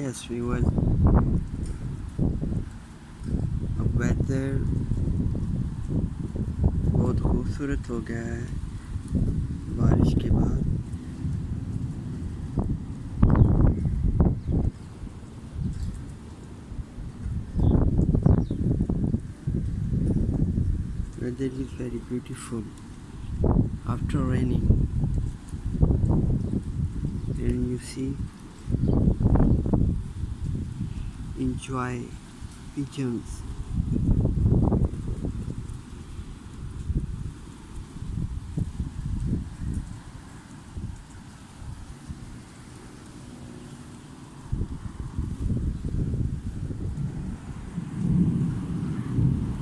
Yes, we was weather बहुत खूबसूरत हो गया है बारिश के बाद। Weather is very beautiful after raining, and you see, enjoy pigeons